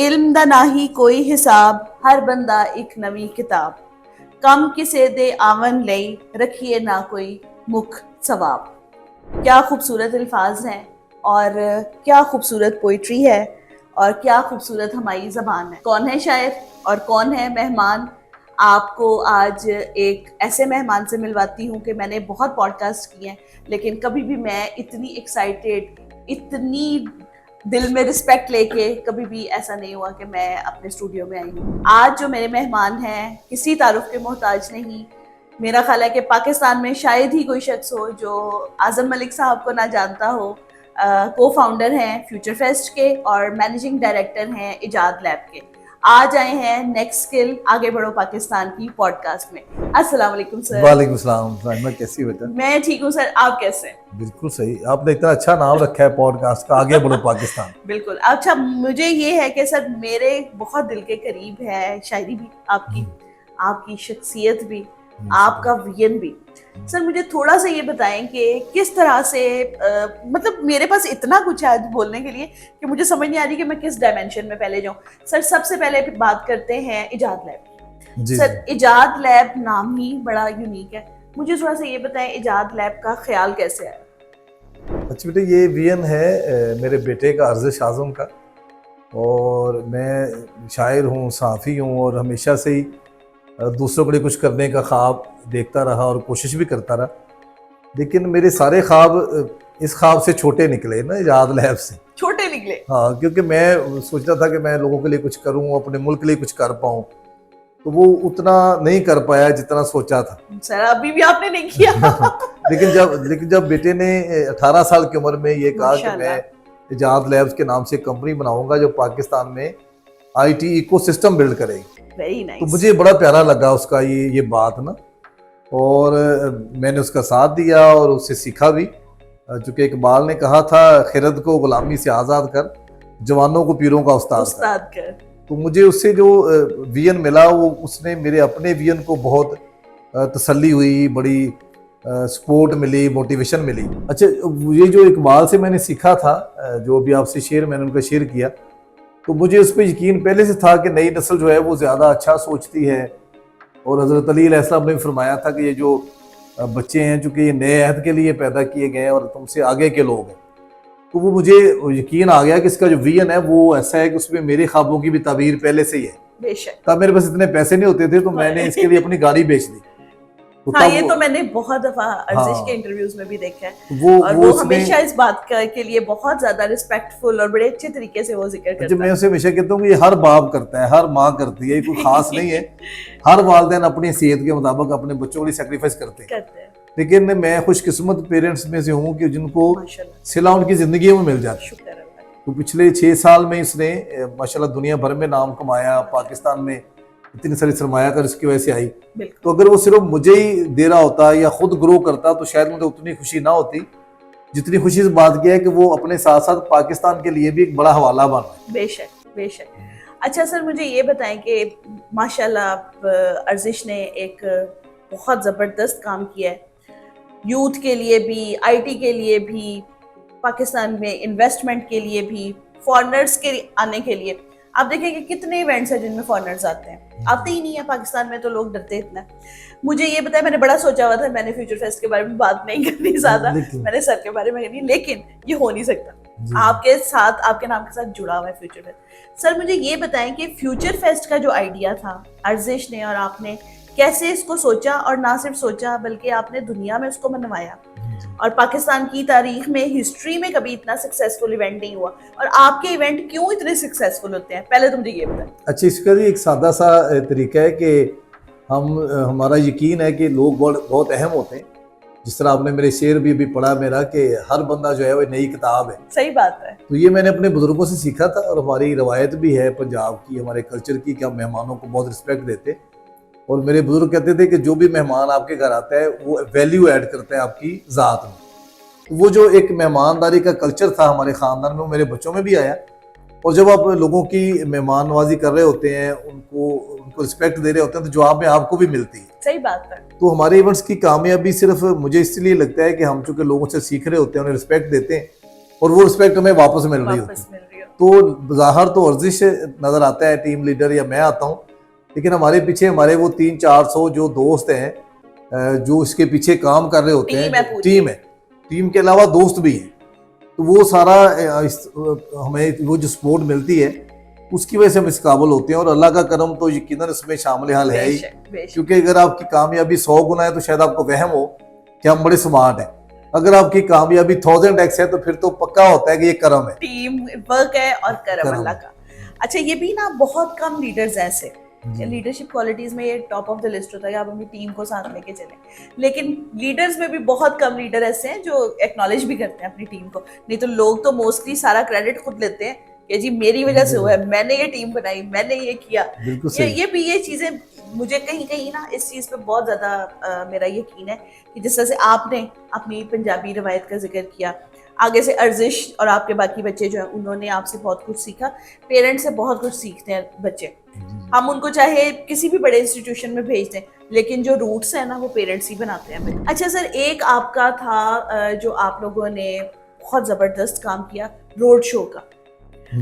इल्म दा नाही कोई हिसाब, हर बंदा एक नवी किताब। कम किसे दे आवन लई, रखिए ना कोई मुख सवाब। क्या खूबसूरत अल्फाज हैं और क्या खूबसूरत पोइट्री है और क्या खूबसूरत हमारी ज़बान है। कौन है शायर और कौन है मेहमान? आपको आज एक ऐसे मेहमान से मिलवाती हूँ कि मैंने बहुत पॉडकास्ट किए हैं, लेकिन कभी भी मैं इतनी एक्साइटेड, इतनी दिल में रिस्पेक्ट लेके कभी भी ऐसा नहीं हुआ कि मैं अपने स्टूडियो में आई हूँ। आज जो मेरे मेहमान हैं किसी तारुफ के मोहताज नहीं। मेरा ख्याल है कि पाकिस्तान में शायद ही कोई शख्स हो जो आज़म मलिक साहब को ना जानता हो। को फाउंडर हैं फ्यूचर फेस्ट के और मैनेजिंग डायरेक्टर हैं इजाद लैब के। आज आए हैं नेक्स्ट स्किल आगे बढ़ो पाकिस्तान की पॉडकास्ट में। अस्सलाम वालेकुम सर। वालेकुम सलाम। मैं कैसी हो बेटा? मैं ठीक हूँ सर, आप कैसे हैं? बिल्कुल सही, आपने इतना अच्छा नाम रखा है पॉडकास्ट का, आगे बढ़ो पाकिस्तान। बिल्कुल। अच्छा, मुझे ये है कि सर मेरे बहुत दिल के करीब है शायरी भी आपकी, आपकी शख्सियत भी, आपका विजन भी। सर मुझे थोड़ा सा ये बताएं कि किस तरह से मतलब मेरे पास इतना कुछ है आज बोलने के लिए कि मुझे समझ नहीं आ रही कि मैं किस डायमेंशन में पहले जाऊं। सर सबसे पहले बात करते हैं इजाद लैब की। सर इजाद लैब नाम ही बड़ा यूनिक है, मुझे थोड़ा सा ये बताएं इजाद लैब का ख्याल कैसे आया? अच्छा बेटे, ये विजन है मेरे बेटे का, अर्ज़िश आज़म का। और मैं शायर हूँ, सहाफ़ी हूँ और हमेशा से ही दूसरों के लिए कुछ करने का ख्वाब देखता रहा और कोशिश भी करता रहा। लेकिन मेरे सारे ख्वाब इस ख्वाब से छोटे निकले ना, इजाद लैब से छोटे निकले। हाँ, क्योंकि मैं सोचता था कि मैं लोगों के लिए कुछ करूँ, अपने मुल्क के लिए कुछ कर पाऊँ, तो वो उतना नहीं कर पाया जितना सोचा था। सर अभी भी आपने नहीं किया। लेकिन जब बेटे ने 18 साल की उम्र में ये कहा कि मैं इजाद लैब्स के नाम से कंपनी बनाऊंगा जो पाकिस्तान में आईटी इकोसिस्टम बिल्ड करेगी, तो मुझे बड़ा प्यारा लगा उसका ये बात ना। और मैंने उसका साथ दिया और उससे सीखा भी। चूँकि इकबाल ने कहा था, खिरद को गुलामी से आज़ाद कर, जवानों को पीरों का उस्ताद कर। तो मुझे उससे जो विजन मिला, वो उसने मेरे अपने विजन को बहुत तसल्ली हुई, बड़ी सपोर्ट मिली, मोटिवेशन मिली। अच्छा, ये जो इकबाल से मैंने सीखा था, जो भी आपसे शेयर मैंने उनका शेयर किया, तो मुझे उस पर यकीन पहले से था कि नई नस्ल जो है वो ज़्यादा अच्छा सोचती है। और हज़रत अली अलैहिस्सलाम ने फरमाया था कि ये जो बच्चे हैं, चूँकि ये नए अहद के लिए पैदा किए गए हैं और तुमसे आगे के लोग हैं, तो वो मुझे यकीन आ गया कि इसका जो विजन है वो ऐसा है कि उसमें मेरे ख्वाबों की भी ताबीर पहले से ही है। बेशक। तब मेरे पास इतने पैसे नहीं होते थे, तो मैंने इसके लिए अपनी गाड़ी बेच दी। तो हाँ, ये तो मैंने बहुत दफा अर्जिश के इंटरव्यूज में भी देखा है। और वो हमेशा इस बात के लिए बहुत ज्यादा रिस्पेक्टफुल और बड़े अच्छे तरीके से वो जिक्र करता है। मैं उसे हमेशा कहता हूँ कि ये हर बाप करता है, हर माँ करती है, कोई खास नहीं है। हर वालिदैन अपनी सेहत के मुताबिक अपने बच्चों के लिए सेक्रीफाइस करते हैं। लेकिन मैं खुशकिस्मत पेरेंट्स में से हूँ कि जिनको सिला उनकी जिंदगी में मिल जाती है। तो पिछले 6 साल में इसने माशाल्लाह दुनिया भर में नाम कमाया, पाकिस्तान में इतनी सारी सरमायाकार इसकी वजह से आई। तो अगर वो सिर्फ मुझे ही दे रहा होता या खुद ग्रो करता तो शायद मुझे उतनी खुशी ना होती जितनी खुशी इस बात की है कि वो अपने साथ साथ पाकिस्तान के लिए भी एक बड़ा हवाला बन रहा है। बेशक बेशक। अच्छा सर, मुझे ये बताएं कि माशाल्लाह अर्जिश ने एक बहुत ज़बरदस्त काम किया है, यूथ के लिए भी, आईटी के लिए भी, पाकिस्तान में इन्वेस्टमेंट के लिए भी, फॉरेनर्स के आने के लिए। आप देखें कि कितने इवेंट्स हैं जिनमें फॉरेनर्स आते हैं, आते ही नहीं है पाकिस्तान में, तो लोग डरते इतना। मुझे ये बताया, मैंने बड़ा सोचा हुआ था, मैंने फ्यूचर फेस्ट के बारे में बात नहीं करनी ज्यादा, मैंने सर के बारे में करनी, लेकिन ये हो नहीं सकता। आपके साथ, आपके नाम के साथ जुड़ा हुआ है फ्यूचर फेस्ट। सर मुझे ये बताएं कि फ्यूचर फेस्ट का जो आइडिया था अर्जिश ने और आपने कैसे इसको सोचा, और ना सिर्फ सोचा बल्कि आपने दुनिया में उसको मनवाया। और पाकिस्तान की तारीख में, हिस्ट्री में कभी इतना सक्सेसफुल इवेंट नहीं हुआ, और आपके इवेंट क्यों इतने सक्सेसफुल होते हैं, पहले तो मुझे ये बताएं। अच्छा, इसका भी एक सादा सा तरीका है कि हमारा यकीन है कि लोग बहुत अहम होते हैं। जिस तरह आपने मेरे शेर भी पढ़ा मेरा कि हर बंदा जो है वो नई किताब है। सही बात है। तो ये मैंने अपने बुजुर्गों से सीखा था, और हमारी रवायत भी है पंजाब की, हमारे कल्चर की, कि हम मेहमानों को बहुत रिस्पेक्ट देते। और मेरे बुजुर्ग कहते थे कि जो भी मेहमान आपके घर आता है वो वैल्यू ऐड करता है आपकी ज़ात में। तो वो जो एक मेहमानदारी का कल्चर था हमारे ख़ानदान में, वो मेरे बच्चों में भी आया। और जब आप लोगों की मेहमान नवाजी कर रहे होते हैं, उनको रिस्पेक्ट दे रहे होते हैं, तो जवाब में आपको भी मिलती है। सही बात है। तो हमारे इवेंट्स की कामयाबी सिर्फ मुझे इसलिए लगता है कि हम चूंकि लोगों से सीख रहे होते हैं, उन्हें रिस्पेक्ट देते हैं, और वो रिस्पेक्ट हमें वापस मिल रही होती है। तो बाहर तो वर्जिश नजर आता है टीम लीडर या मैं आता हूँ, लेकिन हमारे पीछे हमारे वो 300-400 जो दोस्त हैं जो इसके पीछे काम कर रहे होते हैं, टीम के अलावा दोस्त भी हैं, तो वो सारा हमें वो जो सपोर्ट मिलती है उसकी वजह से हम इस काबिल होते हैं। और अल्लाह का करम तो यकीनन इसमें शामिल हाल है ही, क्योंकि अगर आपकी कामयाबी 100 गुना है तो शायद आपको वहम हो कि हम बड़े स्मार्ट हैं। अगर आपकी कामयाबी 1000x है तो फिर तो पक्का होता है कि ये करम है, टीम वर्क है और करम अल्लाह का। अच्छा, ये भी ना बहुत कम लीडर्स ऐसे लीडरशिप क्वालिटीज में ये टॉप ऑफ द लिस्ट होता है कि आप अपनी टीम को साथ लेके चलें, लेकिन लीडर्स में भी बहुत कम लीडर ऐसे हैं जो एक्नॉलेज भी करते हैं अपनी टीम को। नहीं तो लोग तो मोस्टली सारा क्रेडिट खुद लेते हैं कि जी मेरी वजह से हुआ है, मैंने ये टीम बनाई, मैंने ये किया। ये चीजें मुझे कहीं कहीं ना इस चीज पे बहुत ज्यादा मेरा यकीन है कि जिस तरह से आपने अपनी पंजाबी रवायत का जिक्र किया, आगे से अर्जिश और आपके बाकी बच्चे जो हैं उन्होंने आपसे बहुत कुछ सीखा। पेरेंट्स से बहुत कुछ सीखते हैं बच्चे, हम उनको चाहे किसी भी बड़े इंस्टीट्यूशन में भेज दें, लेकिन जो रूट्स है ना वो पेरेंट्स ही बनाते हैं। अच्छा सर, एक आपका था जो आप लोगों ने बहुत जबरदस्त काम किया रोड शो का,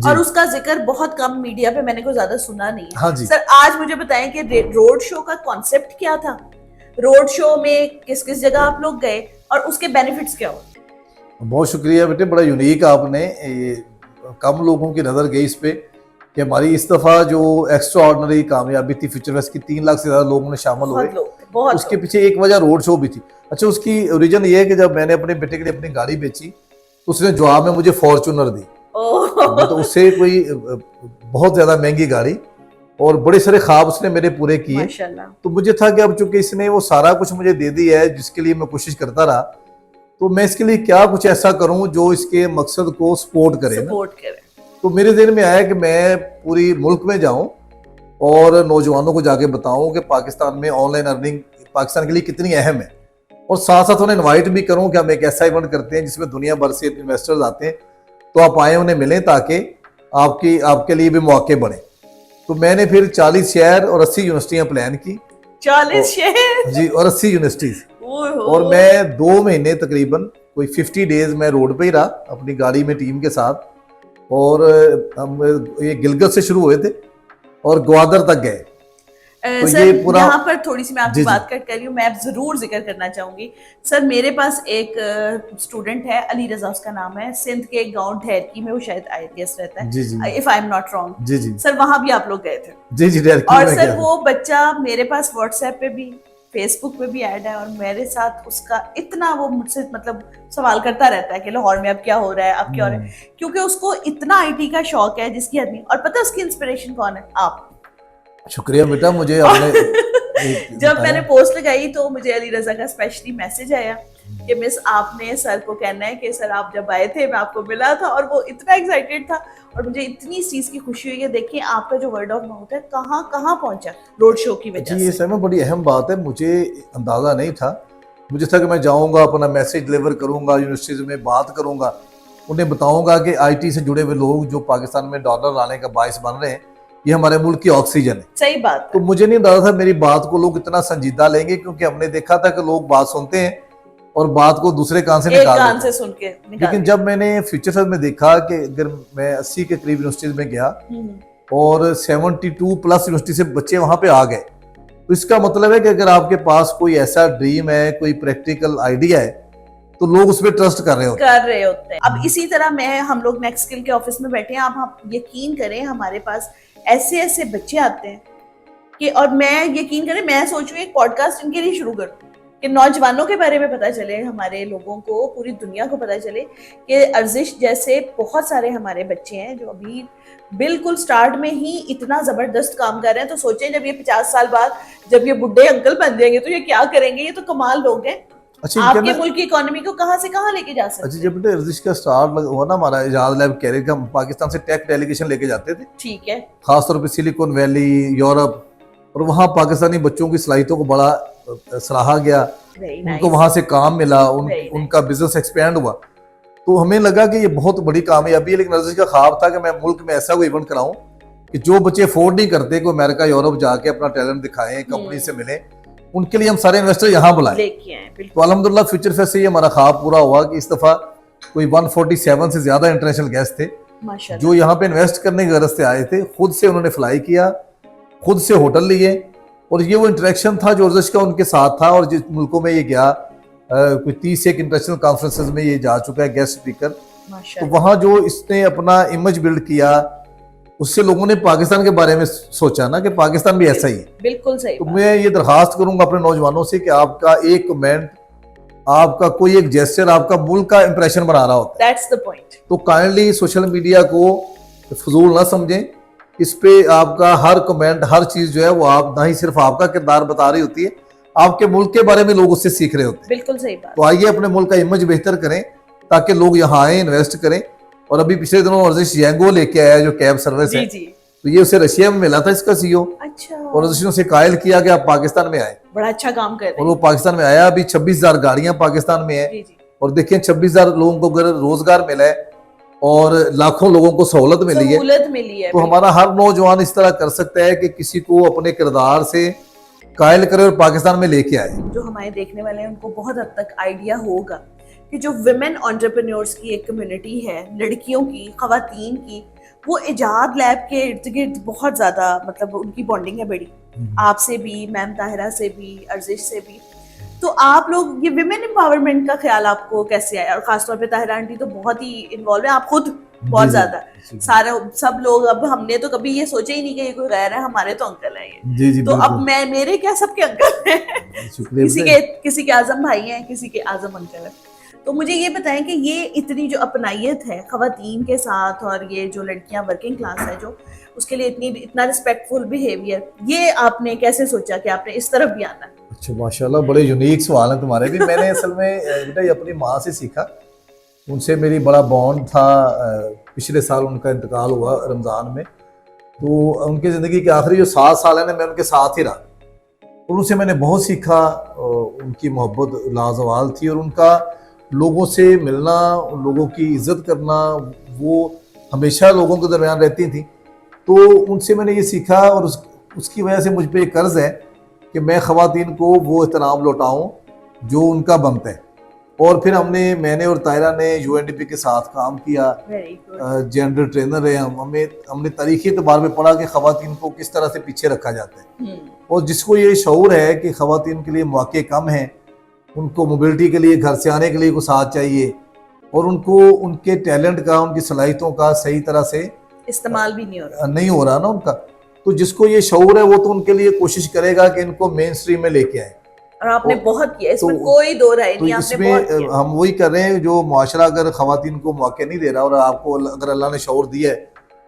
और उसका जिक्र बहुत कम मीडिया पे मैंने को ज्यादा सुना नहीं है। हाँ जी। सर आज मुझे बताएं कि रोड शो का कॉन्सेप्ट क्या था, रोड शो में किस किस जगह आप लोग गए और उसके बेनिफिट्स क्या हुए? बहुत शुक्रिया बेटे, बड़ा यूनिक आपने कम लोगों की नजर गई इस पे कि हमारी इस दफा जो एक्स्ट्रा ऑर्डिनरी कामयाबी थी फ्यूचर फेस्ट की, 3 लाख से ज्यादा लोगों ने शामिल हुए। उसके पीछे एक वजह रोड शो भी थी। अच्छा, उसकी ओरिजिन ये है कि जब मैंने अपने बेटे के लिए अपनी गाड़ी बेची तो उसने जवाब में मुझे फॉर्चूनर दी, तो उससे कोई बहुत ज्यादा महंगी गाड़ी और बड़े सारे ख्वाब उसने मेरे पूरे किए। तो मुझे था कि अब चूंकि इसने वो सारा कुछ मुझे दे दिया है जिसके लिए मैं कोशिश करता रहा, तो मैं इसके लिए क्या कुछ ऐसा करूं जो इसके मकसद को सपोर्ट करे। तो मेरे दिल में आया कि मैं पूरी मुल्क में जाऊं और नौजवानों को जाके बताऊं कि पाकिस्तान में ऑनलाइन अर्निंग पाकिस्तान के लिए कितनी अहम है, और साथ साथ उन्हें इन्वाइट भी करूं कि हम एक ऐसा इवेंट करते हैं जिसमें दुनिया भर से इन्वेस्टर्स आते हैं, तो आप आए उन्हें मिलें ताकि आपके लिए भी मौके बने। तो मैंने फिर 40 शहर और 80 यूनिवर्सिटियां प्लान की। 40 शहर जी और 80 यूनिवर्सिटीज, और मैं 2 महीने तकरीबन कोई 50 डेज मैं रोड पे ही रहा अपनी गाड़ी में टीम के साथ, और हम ये गिलगित से शुरू हुए थे और ग्वादर तक गए। तो सर, यहाँ पर थोड़ी सी मैं आपकी बात कट कर रही हूँ, मैं जरूर जिक्र करना चाहूंगी। सर मेरे पास एक स्टूडेंट है, अली रजा उसका नाम है, सिंध के एक गांव ढेरकी में वो शायद IAS रहता है, if I am not wrong. Sir वहां भी आप लोग गए थे? जी और सर वो बच्चा मेरे पास व्हाट्सएप पे भी फेसबुक पे भी ऐड है, और मेरे साथ उसका इतना वो मुझसे मतलब सवाल करता रहता है कि लाहौर में अब क्या हो रहा है, अब क्या हो रहा है, क्योंकि उसको इतना IT का शौक है जिसकी हद नहीं। और पता है उसकी इंस्पिरेशन कौन है? आप। शुक्रिया बेटा, मुझे आपने जब मैंने पोस्ट लगाई तो मुझे अली रजा का स्पेशली मैसेज आया कि मिस आपने सर को कहना है कि सर आप जब आए थे मैं आपको मिला था, और वो इतना एक्साइटेड था और मुझे इतनी इस चीज की खुशी हुई है। देखिए आपका जो वर्ड ऑफ माउथ है कहाँ कहाँ पहुंचा रोड शो की वजह से। ये सर में बड़ी अहम बात है, मुझे अंदाजा नहीं था। मुझे था कि मैं जाऊंगा, अपना मैसेज डिलीवर करूंगा, यूनिवर्सिटीज में बात करूंगा, उन्हें बताऊंगा कि IT से जुड़े हुए लोग जो पाकिस्तान में डॉलर लाने का बायस बन रहे हैं, ये हमारे मुल्क की ऑक्सीजन है। सही बात। तो मुझे नहीं अंदाजा था मेरी बात को लोग इतना संजीदा लेंगे, क्योंकि हमने देखा था कि लोग बात सुनते हैं और बात को दूसरे कान से निकाल कान से सुन के लेकिन जब मैंने फ्यूचर फेस्ट में देखा कि अगर मैं 80 के करीब यूनिवर्सिटीज में गया और 72+ यूनिवर्सिटी से बच्चे वहां पे आ गए, तो इसका मतलब है कि अगर आपके पास कोई ऐसा ड्रीम है, कोई प्रैक्टिकल आइडिया है, तो लोग उस पर ट्रस्ट कर रहे होते हैं। अब इसी तरह हम लोग नेक्स्ट स्किल के ऑफिस में बैठे हैं, आप यकीन करें हमारे पास ऐसे ऐसे बच्चे आते हैं कि, और मैं यकीन करें मैं सोच रही हूँ एक पॉडकास्ट इनके लिए शुरू करूँ कि नौजवानों के बारे में पता चले, हमारे लोगों को, पूरी दुनिया को पता चले कि अर्जिश जैसे बहुत सारे हमारे बच्चे हैं जो अभी बिल्कुल स्टार्ट में ही इतना जबरदस्त काम कर रहे हैं। तो सोचें जब ये 50 साल बाद जब ये बुढ़े अंकल बन जाएंगे तो ये क्या करेंगे, ये तो कमाल लोग हैं। अच्छा, आपके मुल्क की इकोनॉमी को कहां से कहां लेके जा सकते हैं। अच्छा, जब बेटे अर्जिश का स्टार्ट हुआ ना हमारा इजाज लैब कैरियर का, हम पाकिस्तान से टेक डेलीगेशन लेके जाते थे, ठीक है, खासतौर पे सिलिकॉन वैली, यूरोप, और वहाँ पाकिस्तानी बच्चों की सलाहियतों को बड़ा सराहा गया, उनको वहां से काम मिला, उनका बिजनेस एक्सपेंड हुआ। तो हमें लगा कि ये बहुत बड़ी कामयाबी है, लेकिन अर्जिश का ख्वाब था कि मैं मुल्क में ऐसा कोई इवेंट कराऊं कि जो बच्चे अफोर्ड नहीं करते कि अमेरिका यूरोप जाके अपना टैलेंट दिखाएं, कंपनी से मिले, उनके लिए हम सारे इन्वेस्टर यहाँ बुलाए। तो अल्हम्दुलिल्लाह फ्यूचर फेस्ट से ये हमारा ख्वाब पूरा हुआ कि इस दफा कोई 147 से ज्यादा इंटरनेशनल गेस्ट थे, माशाल्लाह। जो यहाँ पे इन्वेस्ट करने की गरज से आए थे, खुद से उन्होंने फ्लाई किया, खुद से होटल लिए, और ये वो इंटरेक्शन था जॉर्ज का उनके साथ था। और जिस मुल्कों में ये गया, कोई 30 एक इंटरनेशनल कॉन्फ्रेंसेस में ये जा चुका है गेस्ट स्पीकर, तो वहाँ जो इसने अपना इमेज बिल्ड किया, उससे लोगों ने पाकिस्तान के बारे में सोचा ना कि पाकिस्तान भी ऐसा ही है। बिल्कुल सही। तो मैं ये दरखास्त करूंगा अपने नौजवानों से कि आपका एक कमेंट, आपका कोई एक जेस्चर आपका मुल्क का इंप्रेशन बना रहा होता है। That's the point. तो काइंडली सोशल मीडिया को फजूल ना समझें, इस पे आपका हर कमेंट, हर चीज जो है वो आप ना ही सिर्फ आपका किरदार बता रही होती है, आपके मुल्क के बारे में लोग उससे सीख रहे होते हैं। बिल्कुल सही बात। तो आइए अपने मुल्क का इमेज बेहतर करें ताकि लोग यहाँ आए, इन्वेस्ट करें। और अभी पिछले दिनों वर्जिश यांगो लेके आया जो कैब सर्विस है, तो ये उसे रशिया में मिला था इसका सीईओ। अच्छा। और वर्जिश से कायल किया कि आप पाकिस्तान में आए, बड़ा अच्छा काम कर रहे हैं। और वो पाकिस्तान में आया। अभी 26,000 गाड़ियां पाकिस्तान में है। और देखिए 26,000 लोगों को अगर रोजगार मिला है और लाखों लोगों को सहूलत मिली है, तो हमारा हर नौजवान इस तरह कर सकता है कि किसी को अपने किरदार से कायल करे और पाकिस्तान में लेके आए। जो हमारे देखने वाले हैं उनको बहुत हद तक आइडिया होगा कि जो विमेन एंटरप्रेन्योर्स की एक कम्युनिटी है, लड़कियों की, खवातीन की, वो इजाद लैब के इर्द गिर्द बहुत ज्यादा, मतलब उनकी बॉन्डिंग है बड़ी, आपसे भी, मैम ताहिरा से भी, अर्जिश से भी। तो आप लोग ये विमेन एम्पावरमेंट का ख्याल आपको कैसे आया? और खासतौर पे ताहिरा आंटी तो बहुत ही इन्वॉल्व है, आप खुद बहुत ज्यादा, सारे सब लोग। अब हमने तो कभी ये सोचा ही नहीं कि ये कोई गैर है, हमारे तो अंकल है ये। जी, तो अब मेरे क्या सबके अंकल हैं, किसी के आजम भाई हैं, किसी के आजम अंकल है। तो मुझे ये बताएं कि ये इतनी जो अपनाइयत है खवातीन के साथ, और ये जो लड़कियां वर्किंग क्लास है जो, उसके लिए इतना रिस्पेक्टफुल बिहेवियर, ये आपने कैसे सोचा कि आपने इस तरफ भी आना? अच्छा, माशाल्लाह, बड़े यूनिक सवाल हैं तुम्हारे भी। मैंने असल में बेटा ये अपनी माँ से सीखा, उनसे मेरी बड़ा बॉन्ड था। पिछले साल उनका इंतकाल हुआ रमज़ान में, तो उनकी ज़िंदगी के आखिरी जो 7 साल है ना, मैं उनके साथ ही रहा, और उनसे मैंने बहुत सीखा। उनकी मोहब्बत लाजवाल थी, और उनका लोगों से मिलना, लोगों की इज्जत करना, वो हमेशा लोगों के दरमियान रहती थी। तो उनसे मैंने ये सीखा, और उसकी वजह से मुझ पर एक कर्ज है कि मैं ख़वातीन को वो एहतराम लौटाऊं जो उनका बनता है। और फिर मैंने और तायरा ने यूएनडीपी के साथ काम किया, जेंडर ट्रेनर है हमने तारीखी एतबार में पढ़ा कि ख़वातीन को किस तरह से पीछे रखा जाता है। और जिसको ये शऊर है कि ख़वातीन के लिए मौके कम हैं, उनको मोबिलिटी के लिए, घर से आने के लिए को साथ चाहिए, और उनको उनके टैलेंट का, उनकी सलाहियतों का सही तरह से इस्तेमाल भी नहीं हो रहा ना उनका। तो जिसको ये शऊर है वो तो उनके लिए कोशिश करेगा कि इनको मेन स्ट्रीम में लेके आए। और आपने बहुत किया, इसमें कोई दो राय नहीं, आपने बहुत किया। हम वही कर रहे हैं, जो मुआशरा अगर खवातीन को मौके नहीं दे रहा, और आपको अगर अल्लाह ने शऊर दिया है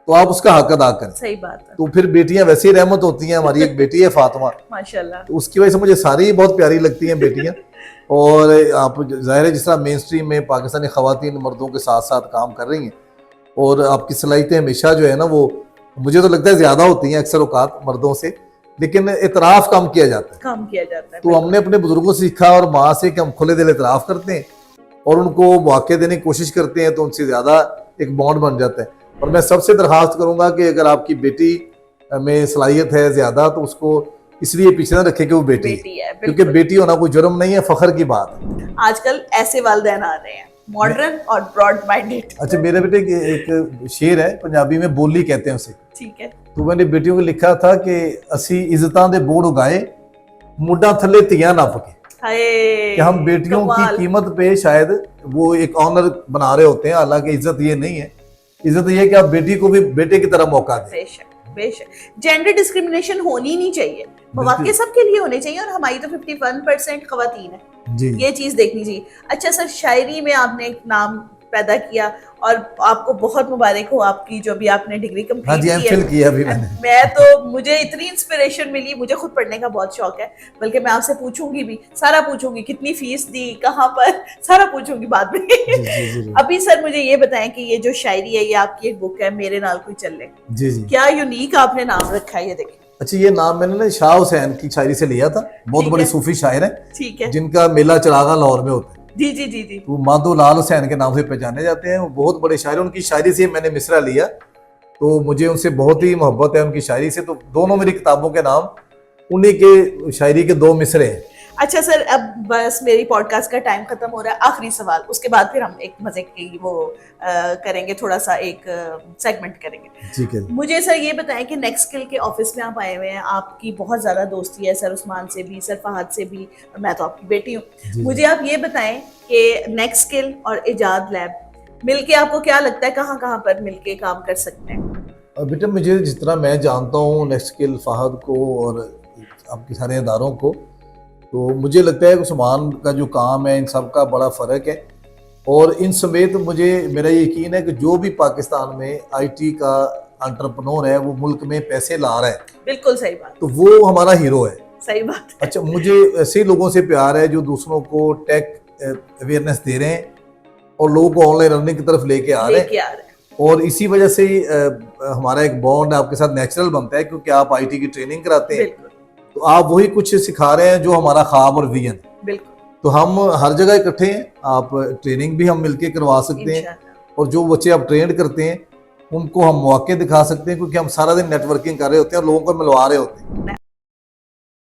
तो आप उसका हक अदा करें। सही बात है। तो फिर बेटियां वैसे ही रहमत होती हैं। हमारी एक बेटी है फातिमा, माशाल्लाह, तो उसकी वजह से मुझे सारी बहुत प्यारी लगती हैं बेटियां। और आप जाहिर है जिस तरह मेन स्ट्रीम में पाकिस्तानी खवातीन मर्दों के साथ साथ काम कर रही हैं, और आपकी सलाहियतें हमेशा जो है ना, वो मुझे तो लगता है ज्यादा होती हैं अक्सर औकात मर्दों से, लेकिन इतराफ कम किया जाता है। तो हमने अपने बुजुर्गों से सीखा और माँ से कि हम खुले दिल इतराफ करते हैं और उनको मौके देने की कोशिश करते हैं, तो उनसे ज्यादा एक बॉन्ड बन जाता है। और मैं सबसे दरखास्त करूंगा कि अगर आपकी बेटी में सलाहियत है ज्यादा, तो उसको इसलिए पीछे न रखे कि वो बेटी है, क्योंकि बेटी होना कोई जुर्म नहीं है, फख्र की बात है। आजकल ऐसे वालिदैन आ रहे हैं, मॉडर्न और ब्रॉड माइंडेड। अच्छा, मेरे बेटे एक शेर है, पंजाबी में बोली कहते हैं उसे, ठीक है। तो मैंने बेटियों को लिखा था कि असी इज्जतां दे बोर्ड उगाए, मुड्डा थले तियां ना पके। कि हम बेटियों की कीमत पे शायद वो एक ऑनर बना रहे होते हैं, हालांकि इज्जत ये नहीं है। इज्जत ये है कि आप बेटी को भी बेटे की तरह मौका दें। बेशक जेंडर डिस्क्रिमिनेशन होनी नहीं चाहिए, मौके सबके लिए होने चाहिए, और हमारी तो 51% खवातीन है जी। ये चीज देखनी चाहिए। अच्छा सर, शायरी में आपने एक नाम पैदा किया, और आपको बहुत मुबारक हो आपकी जो भी आपने डिग्री कंप्लीट की है। किया अभी मैंने। मैं तो, मुझे इतनी इंस्पिरेशन मिली, मुझे खुद पढ़ने का बहुत शौक है, बल्कि मैं आपसे पूछूंगी भी, सारा पूछूंगी, कितनी फीस दी, कहाँ पर, सारा पूछूंगी बाद में। जी। अभी सर मुझे ये बताएं कि ये जो शायरी है, ये आपकी एक बुक है, मेरे नाल कोई चले, जी, क्या यूनिक आपने नाम रखा है, ये देखिए। अच्छा, ये नाम मैंने ना शाह हुसैन की शायरी से लिया था, बहुत बड़े सूफी शायर है, ठीक है, जिनका मेला चिरागा लाहौर में होता है। जी जी जी जी। वो माधो लाल हुसैन के नाम से पहचाने जाते हैं, वो बहुत बड़े शायर। उनकी शायरी से मैंने मिसरा लिया, तो मुझे उनसे बहुत ही मोहब्बत है उनकी शायरी से। तो दोनों मेरी किताबों के नाम उन्हीं के शायरी के 2 मिसरे हैं। अच्छा सर, अब बस मेरी पॉडकास्ट का टाइम खत्म हो रहा है, आखिरी सवाल, उसके बाद फिर हम एक मजे की वो करेंगे, थोड़ा सा एक सेगमेंट करेंगे। ठीक है। मुझे सर ये बताएं कि नेक्स्ट स्किल के ऑफिस में आप आए हुए हैं, आपकी बहुत ज्यादा दोस्ती है सर उस्मान से भी, सर फहद से भी, और मैं तो आपकी बेटी हूँ। मुझे आप ये बताएं कि नेक्स्ट स्किल और इजाद लैब मिलके आपको क्या लगता है कहाँ कहाँ पर मिलके काम कर सकते हैं? बेटा मुझे जितना मैं जानता हूँ नेक्स्ट स्किल फहद को और आपके सारे इदारों को, तो मुझे लगता है कि उस्मान का जो काम है इन सब का बड़ा फ़र्क है। और इन समेत मुझे मेरा यकीन है कि जो भी पाकिस्तान में आईटी का एंटरप्रेन्योर है वो मुल्क में पैसे ला रहा है, बिल्कुल सही बात, तो वो हमारा हीरो है। सही बात है। अच्छा, मुझे ऐसे लोगों से प्यार है जो दूसरों को टेक अवेयरनेस दे रहे हैं और लोगों को ऑनलाइन अर्निंग की तरफ लेके आ रहे हैं। और इसी वजह से हमारा एक बॉन्ड आपके साथ नेचुरल बनता है, क्योंकि आप आईटी की ट्रेनिंग कराते हैं, तो आप वही कुछ सिखा रहे हैं जो हमारा ख्वाब और विजन। बिल्कुल। तो हम हर जगह इकट्ठे हैं, आप ट्रेनिंग भी हम मिलके करवा सकते हैं, और जो बच्चे आप ट्रेन करते हैं उनको हम मौके दिखा सकते हैं, क्योंकि हम सारा दिन नेटवर्किंग कर रहे होते हैं और लोगों को मिलवा रहे होते हैं।